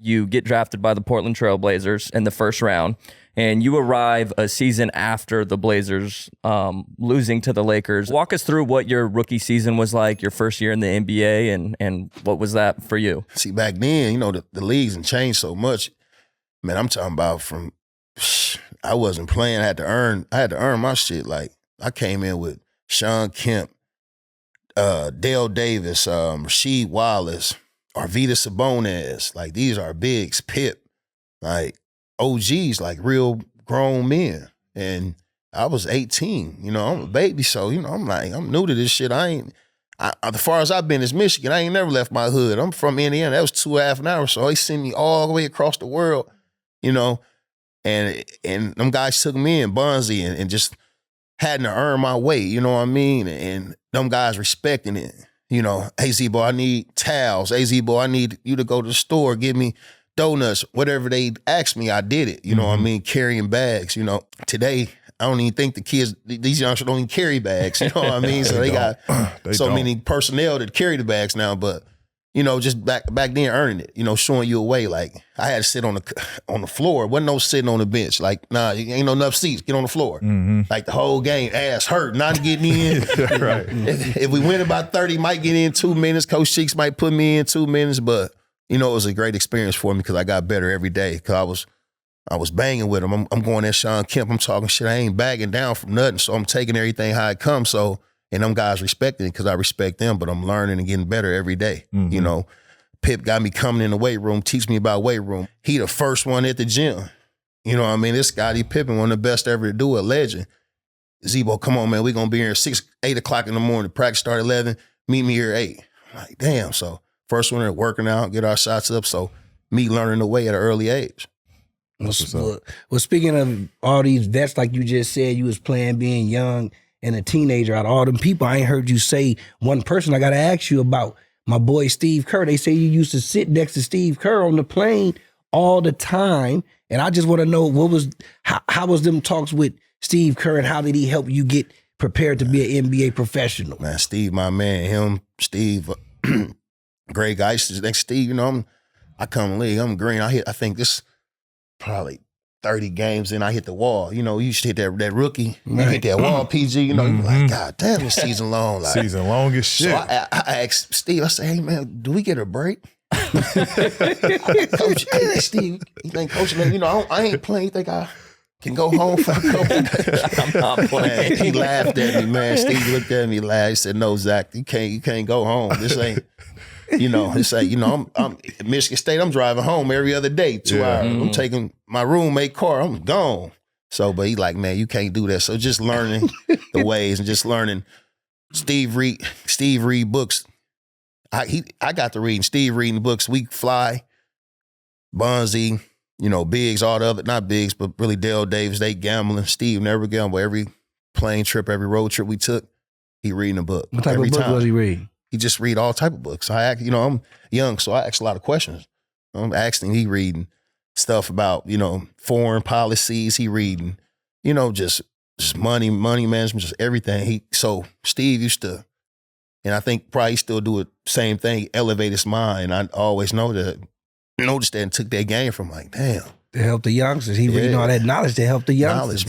you get drafted by the Portland Trailblazers in the first round, and you arrive a season after the Blazers losing to the Lakers. Walk us through what your rookie season was like, your first year in the NBA, and what was that for you? See, back then, you know, the leagues had changed so much. Man, I'm talking about from I wasn't playing. I had to earn my shit. Like, I came in with Sean Kemp, Dale Davis, Rasheed Wallace, Arvydas Sabonis. Like, these are bigs, Pip, like OGs, like real grown men. And I was 18. You know, I'm a baby, so, you know, I'm like, I'm new to this shit. As far as I've been is Michigan. I ain't never left my hood. I'm from Indiana. That was 2.5 hours. So they sent me all the way across the world, you know, and them guys took me in, Bonzi, and just hadn't to earn my way, you know what I mean? And them guys respecting it. You know, hey, Z-Boy, I need towels. Hey, Z-Boy, I need you to go to the store, give me donuts. Whatever they asked me, I did it. You know what I mean? Carrying bags, you know. Today, I don't even think the kids, these youngsters don't even carry bags, you know what I mean? So they got so many personnel that carry the bags now, but, you know, just back then earning it, you know, showing you a way. Like, I had to sit on the floor. Wasn't no sitting on the bench. Like, nah, ain't no enough seats. Get on the floor. Like, the whole game, ass hurt, not getting in. Right. If we win about 30, might get in 2 minutes. Coach Cheeks might put me in 2 minutes, but, you know, it was a great experience for me because I got better every day because I was banging with him. I'm going at Sean Kemp. I'm talking shit. I ain't bagging down from nothing, so I'm taking everything how it comes. So, and them guys respecting it because I respect them, but I'm learning and getting better every day. You know, Pip got me coming in the weight room, teach me about weight room. He the first one at the gym. You know what I mean? This Scottie Pippen, one of the best ever to do it, legend. Z-Bo, come on, man. We going to be here at 8 o'clock in the morning. Practice start at 11. Meet me here at 8. I'm like, damn. So first one there working out, get our shots up. So me learning the way at an early age. Well, speaking of all these vets, like you just said, you was playing being young and a teenager. Out of all them people, I ain't heard you say one person I got to ask you about. My boy Steve Kerr. They say you used to sit next to Steve Kerr on the plane all the time. And I just want to know how was them talks with Steve Kerr and how did he help you get prepared to be an NBA professional? Man, Steve, my man, Steve, great guy. Next Steve, you know, I come in the league, I'm green. I think this probably 30 games in, I hit the wall. You know, you used to hit that rookie, you hit that wall, PG, you know, you're like, God damn, this season long. Like, season long as shit. So I asked Steve, I said, hey man, do we get a break? Coach, hey Steve, you think Coach, you know, I ain't playing, you think I can go home for a couple days? I'm not playing. Man, he laughed at me, man. Steve looked at me, laughed. He said, no, Zach, you can't go home. This ain't, you know, it's like, you know, I'm at Michigan State, I'm driving home every other day, 2 hours. I'm taking my roommate car, I'm gone. So, but he like, man, you can't do that. So just learning the ways and just learning. Steve read books. I got to reading. Steve reading books. We fly, Bonzi, you know, Biggs, all the other, not Biggs, but really Dale Davis, they gambling. Steve never gambled. Every plane trip, every road trip we took, he reading a book. What type of book was he reading? He just read all type of books. You know, I'm young, so I ask a lot of questions. I'm asking, he reading stuff about, you know, foreign policies. He reading, you know, just money management, just everything. So Steve used to, and I think probably he still do the same thing, elevate his mind. I always noticed that and took that game from like, damn. To help the youngsters. He reading all that knowledge to help the youngsters,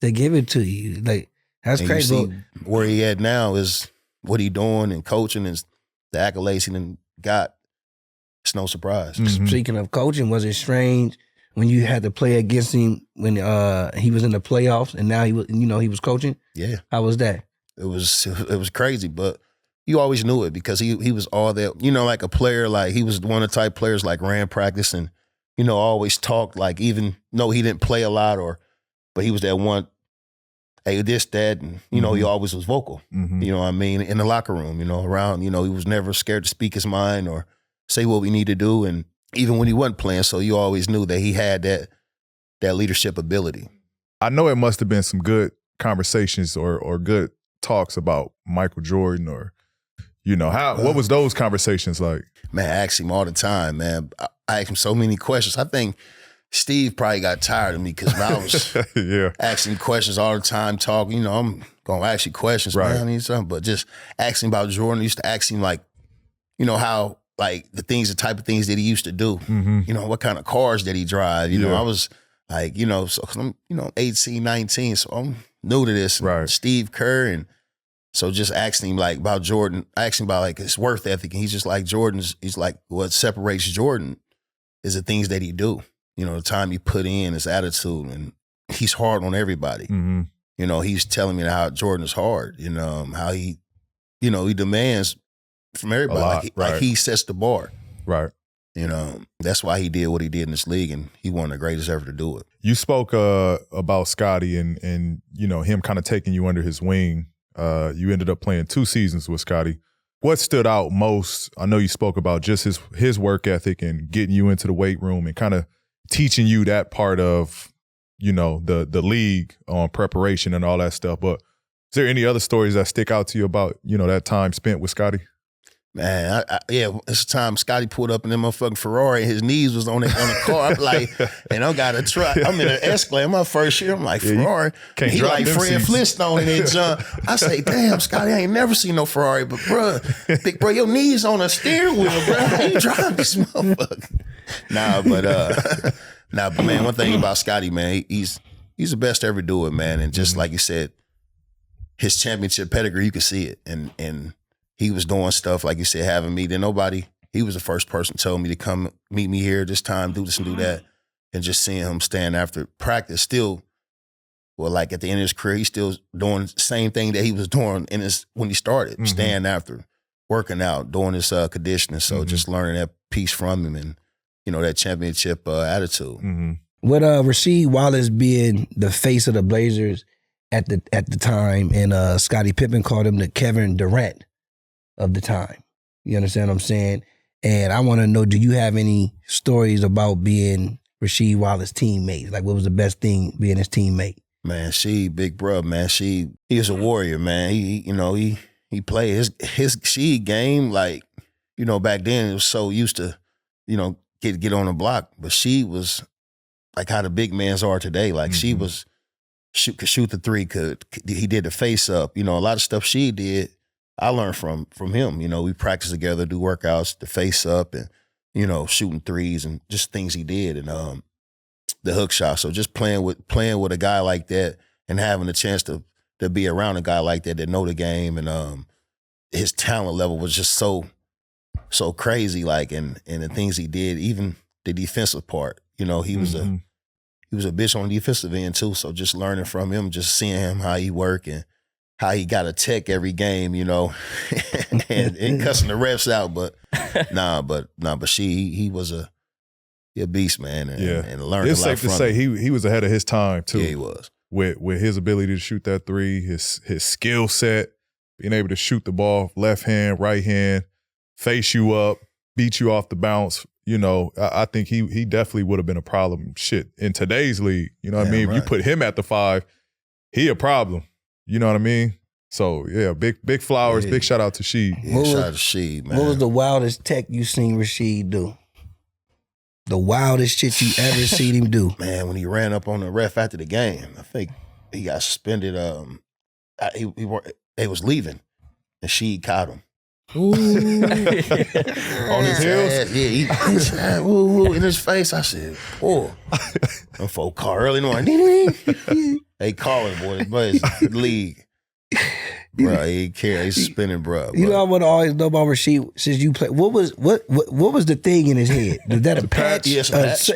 to give it to you. Like, that's and crazy. You see where he at now is what he doing and coaching and the accolades he done got. It's no surprise. Speaking of coaching, was it strange when you had to play against him when he was in the playoffs and now he was coaching? Yeah. How was that? It was crazy, but you always knew it because he was all that, you know, like a player, like he was one of the type players like ran practice and, you know, always talked like even though he didn't play a lot but he was that one, hey, this, that, and, you know, he always was vocal, you know what I mean, in the locker room, you know, around, you know, he was never scared to speak his mind or say what we need to do. And even when he wasn't playing, so you always knew that he had that leadership ability. I know it must have been some good conversations or good talks about Michael Jordan or, you know, what was those conversations like? Man, I ask him all the time, man. I ask him so many questions. I think Steve probably got tired of me because I was asking questions all the time, talking. You know, I'm going to ask you questions, man. I need something. But just asking about Jordan, I used to ask him, like, you know, how like the type of things that he used to do. You know, what kind of cars did he drive? You know, I was like, you know, so 'cause I'm, you know, 18, 19, so I'm new to this. Right. Steve Kerr, and so just asking him like about Jordan, asking about like his work ethic, and he's just like he's like, what separates Jordan is the things that he do. You know, the time he put in, his attitude, and he's hard on everybody. You know, he's telling me how Jordan is hard, you know, how he, you know, he demands from everybody. Lot, like he sets the bar. Right. You know, that's why he did what he did in this league, and he one of the greatest ever to do it. You spoke about Scottie and you know, him kind of taking you under his wing. You ended up playing 2 seasons with Scottie. What stood out most? I know you spoke about just his work ethic and getting you into the weight room and kind of teaching you that part of, you know, the league on preparation and all that stuff. But is there any other stories that stick out to you about, you know, that time spent with Scottie? Man, yeah, it's the time Scottie pulled up in that motherfucking Ferrari and his knees was on the car. I'm like, and I got a truck. I'm in an Escalade. My first year, I'm like, Ferrari. Can't he drop like them Fred seats. Flintstone in that junk. I say, damn, Scottie, I ain't never seen no Ferrari, but big bro, your knees on a steering wheel, bro. How you drive this motherfucker? Nah, but man, one thing about Scottie, man, he's the best to ever do it, man. And just like you said, his championship pedigree, you can see it. And he was doing stuff, like you said, having me. He was the first person to tell me to come meet me here this time, do this and do that. And just seeing him stand after practice still, well, like at the end of his career, he's still doing the same thing that he was doing when he started, staying after, working out, doing his conditioning. So just learning that piece from him and, you know, that championship attitude. With Rasheed Wallace being the face of the Blazers at the time, and Scottie Pippen called him the Kevin Durant of the time. You understand what I'm saying? And I want to know, do you have any stories about being Rasheed Wallace's teammate? Like, what was the best thing being his teammate? Man, big bruh, man. He was a warrior, man. He played his game, like, you know, back then it was so used to, you know, get on the block. But she was like how the big mans are today. Like she was could shoot the three, he did the face up. You know, a lot of stuff she did, I learned from him. You know, we practiced together, do workouts, the face up, and, you know, shooting threes and just things he did, and the hook shot. So just playing with a guy like that and having the chance to be around a guy like that know the game, and his talent level was just so crazy. Like, and the things he did, even the defensive part. You know, he was a bitch on the defensive end too. So just learning from him, just seeing him how he work and how he got a tech every game, you know, and cussing the refs out. But he was a beast, man, and learned it's a lot safe to from say him. he was ahead of his time too. Yeah, he was. With his ability to shoot that three, his skill set, being able to shoot the ball left hand, right hand, face you up, beat you off the bounce. You know, I think he definitely would have been a problem. Shit, in today's league, you know what I mean? Right. If you put him at the 5, he a problem. You know what I mean? So yeah, big flowers, big shout out to Sheed. Yeah, shout out to Sheed, man. What was the wildest tech you seen Rasheed do? The wildest shit you ever seen him do? Man, when he ran up on the ref after the game, I think he got suspended. They was leaving, and Sheed caught him. On his heels? Yeah, in his face. I said, "Oh, them folk call early in the morning. They calling, boy, but it's the league, bro. He ain't care. He's spinning, bro. You know, I want to always know about Rasheed since you played. What was the thing in his head? Was that a patch? Yes, a patch.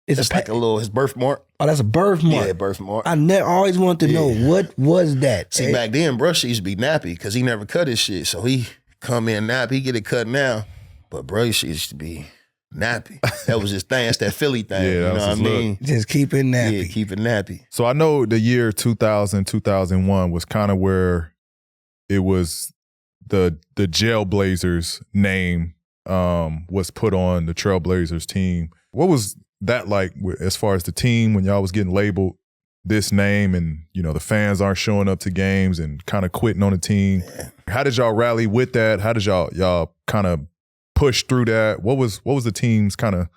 It's like his birthmark. Oh, that's a birthmark. Yeah, birthmark. I always wanted to know what was that. See, back then, bro, she used to be nappy because he never cut his shit, so he come in nappy. He get it cut now, but bro, she used to be nappy. That was his thing. That's that Philly thing. Yeah, you know what I mean? Look. Just keep it nappy. Yeah, keep it nappy. So I know the year 2000, 2001 was kind of where it was the Jailblazers name was put on the Trailblazers team. What was that like as far as the team when y'all was getting labeled this name and, you know, the fans aren't showing up to games and kind of quitting on the team? Yeah. How did y'all rally with that? How did y'all kind of push through that? What was the team's kind of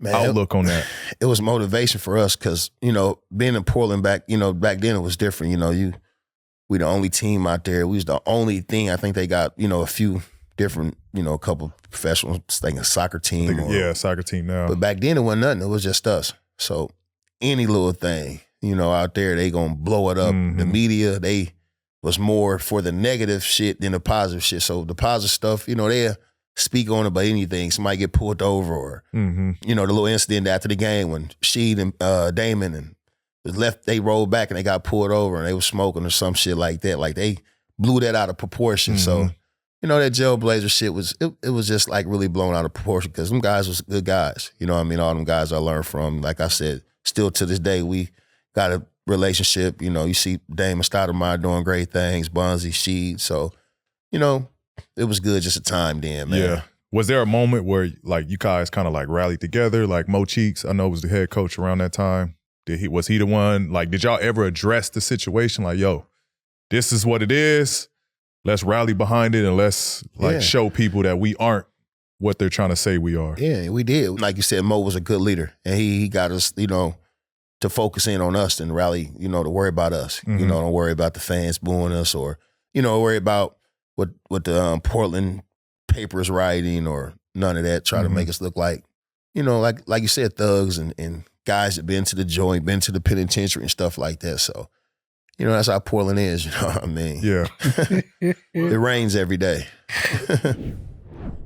outlook on that? It was motivation for us because, you know, being in Portland back then it was different. You know, we the only team out there. We was the only thing. I think they got, you know, a few different, a couple professionals, like a soccer team. Soccer team now. But back then it wasn't nothing. It was just us. So any little thing, out there, they gonna blow it up. Mm-hmm. The media, they was more for the negative shit than the positive shit. So the positive stuff, they'll speak on about anything. Somebody get pulled over or, the little incident after the game when Rasheed and Damon and was left, they rolled back and they got pulled over and they was smoking or some shit like that. Like they blew that out of proportion. Mm-hmm. So, that Jailblazer shit it was just like really blown out of proportion because them guys was good guys. All them guys I learned from. Like I said, still to this day, we got a relationship. You see Damon Stoudemire doing great things, Bonzi, Sheed. So, it was good just a time then, man. Yeah. Was there a moment where like you guys kind of like rallied together? Like Mo Cheeks, I know was the head coach around that time. Was he the one? Like, did y'all ever address the situation? Like, yo, this is what it is. Let's rally behind it and let's show people that we aren't what they're trying to say we are. Yeah, we did. Like you said, Mo was a good leader, and he got us, to focus in on us and rally, to worry about us. Mm-hmm. Don't worry about the fans booing us or, worry about what the Portland paper is writing or none of that. Try to make us look like, like you said, thugs and guys that been to the joint, been to the penitentiary and stuff like that. So, that's how Portland is, what I mean? Yeah. It rains every day.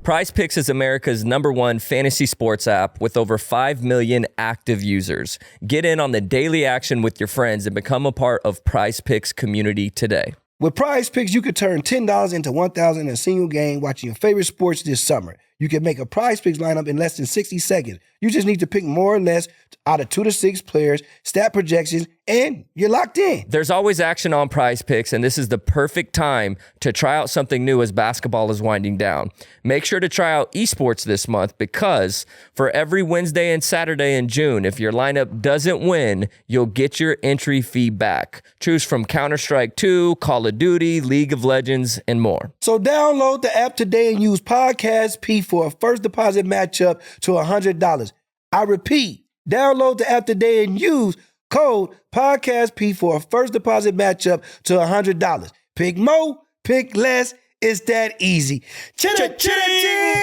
Prize Picks is America's #1 fantasy sports app with over 5 million active users. Get in on the daily action with your friends and become a part of Prize Picks community today. With Prize Picks, you could turn $10 into $1,000 in a single game watching your favorite sports this summer. You can make a Prize Picks lineup in less than 60 seconds. You just need to pick more or less out of 2 to 6 players, stat projections, and you're locked in. There's always action on Prize Picks, and this is the perfect time to try out something new as basketball is winding down. Make sure to try out esports this month because for every Wednesday and Saturday in June, if your lineup doesn't win, you'll get your entry fee back. Choose from Counter-Strike 2, Call of Duty, League of Legends, and more. So download the app today and use Podcast P for a first deposit matchup to $100. I repeat, download the app today and use code Podcast P for a first deposit matchup to $100. Pick more, pick less. It's that easy. Cha-cha-cha-ching!